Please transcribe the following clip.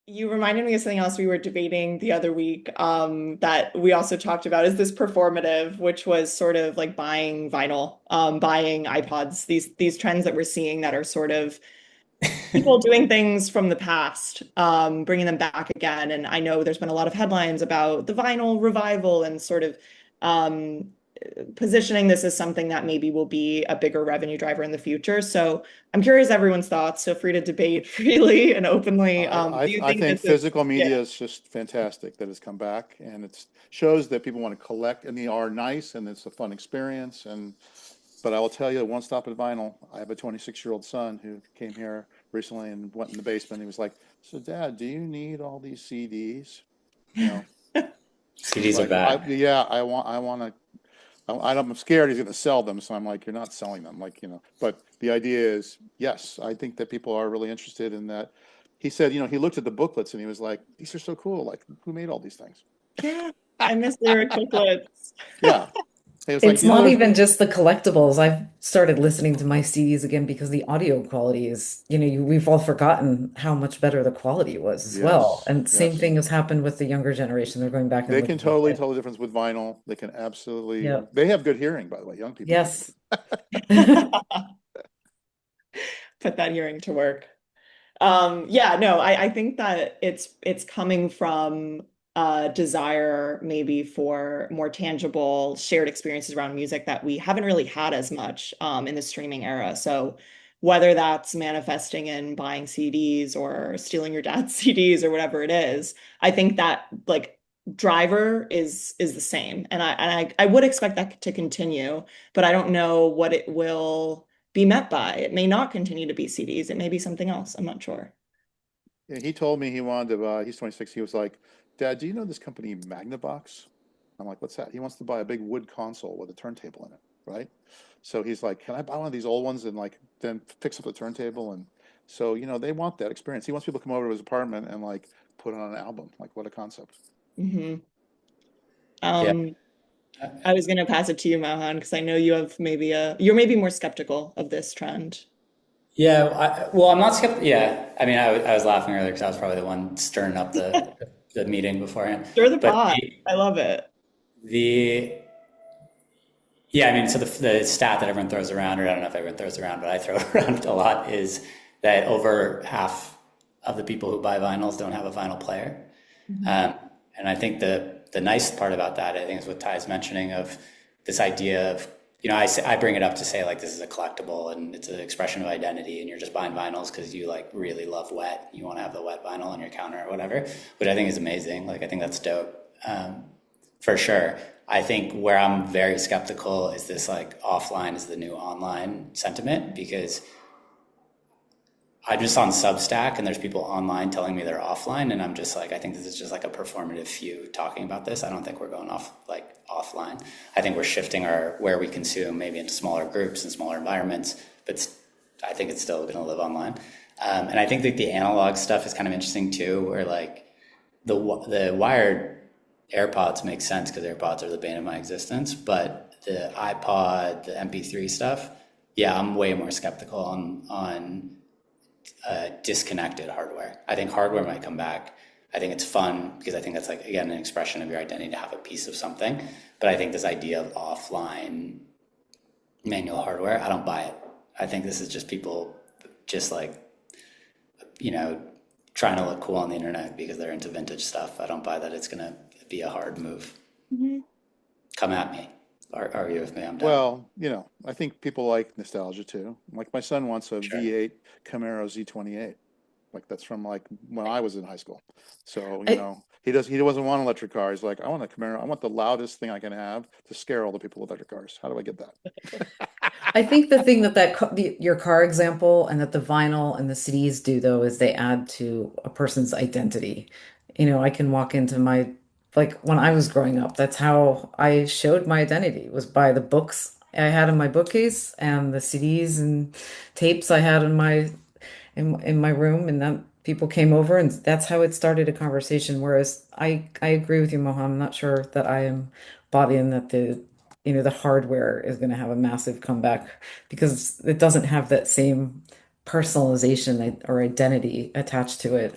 You reminded me of something else we were debating the other week, that we also talked about is this performative, which was sort of like buying vinyl, buying iPods, these trends that we're seeing that are sort of people doing things from the past, bringing them back again. And I know there's been a lot of headlines about the vinyl revival and sort of um, positioning this as something that maybe will be a bigger revenue driver in the future. So I'm curious everyone's thoughts. Feel free to debate freely and openly. Do you I think think this is, physical yeah, media is just fantastic that it's come back, and it shows that people want to collect, and they are nice, and it's a fun experience. And but I will tell you, it won't stop at vinyl. I have a 26-year-old son who came here recently and went in the basement. He was like, "So, Dad, do you need all these CDs?" You know, he's CDs are like, back. Yeah, I want to." I'm scared he's going to sell them, so I'm like, "You're not selling them, like, But the idea is, yes, I think that people are really interested in that. He said, he looked at the booklets and he was like, "These are so cool. Like, who made all these things?" yeah, I miss lyric booklets. Yeah, he was like, It's not even just the collectibles. I've started listening to my CDs again because the audio quality is, we've all forgotten how much better the quality was as well. Yes, And same yes. thing has happened with the younger generation. They're going back and They can looking at totally it. tell the difference with vinyl. They can absolutely. Yeah. They have good hearing, by the way. Young people do. Yes. Put that hearing to work. Yeah, no, I think that it's coming from a desire maybe for more tangible shared experiences around music that we haven't really had as much in the streaming era. So whether that's manifesting in buying CDs or stealing your dad's CDs or whatever it is, I think that like driver is the same. And I would expect that to continue, but I don't know what it will be met by. It may not continue to be CDs. It may be something else. I'm not sure. Yeah, he told me he wanted to buy. He's 26. He was like, "Dad, do you know this company Magnavox?" I'm like, "What's that?" He wants to buy a big wood console with a turntable in it, right? So he's like, "Can I buy one of these old ones and like then fix up the turntable?" And so they want that experience. He wants people to come over to his apartment and like put on an album. Like, what a concept! Hmm. Yeah. Um, I was going to pass it to you, Mauhan, because I know you have you're maybe more skeptical of this trend. Yeah. Well, I'm not skeptical. Yeah. I mean, I was laughing earlier because I was probably the one stirring up the meeting beforehand. Stir the But pot. I love it. the yeah, I mean, so the stat that everyone throws around, or I don't know if everyone throws around, but I throw around a lot, is that over half of the people who buy vinyls don't have a vinyl player. Mhm. Um, and I think the nice part about that, I think, is what Ty's mentioning of this idea of, I bring it up to say like this is a collectible and it's an expression of identity, and you're just buying vinyls because you like really love wet. You want to have the wet vinyl on your counter or whatever, which I think is amazing. Like I think that's dope. For sure. I think where I'm very skeptical is this like offline is the new online sentiment, because I'm just on Substack and there's people online telling me they're offline, and I'm just like, I think this is just like a performative few talking about this. I don't think we're going off like offline. I think we're shifting our where we consume maybe into smaller groups and smaller environments, but I think it's still going to live online. And I think that the analog stuff is kind of interesting too, where like the wired AirPods make sense because AirPods are the bane of my existence, but the iPod, the MP3 stuff, yeah, I'm way more skeptical on disconnected hardware. I think hardware might come back. I think it's fun because I think that's like again an expression of your identity to have a piece of something. But I think this idea of offline manual hardware, I don't buy it. I think this is just people just like you know trying to look cool on the internet because they're into vintage stuff. I don't buy that it's gonna be a hard move. Mhm. Come at me. Argue with me. I'm down. Well, I think people like nostalgia too. Like my son wants a Sure. V8 Camaro Z28. Like that's from like when I was in high school. So, I, he doesn't want an electric car. He's like, I want a Camaro. I want the loudest thing I can have to scare all the people with electric cars. How do I get that? I think the thing your car example and that the vinyl and the CDs do though is they add to a person's identity. I can walk into like when I was growing up, that's how I showed my identity was by the books I had in my bookcase and the CDs and tapes I had in my room, and then people came over and that's how it started a conversation. Whereas I agree with you, Mohan. I'm not sure that I am bought in that the hardware is going to have a massive comeback because it doesn't have that same personalization or identity attached to it.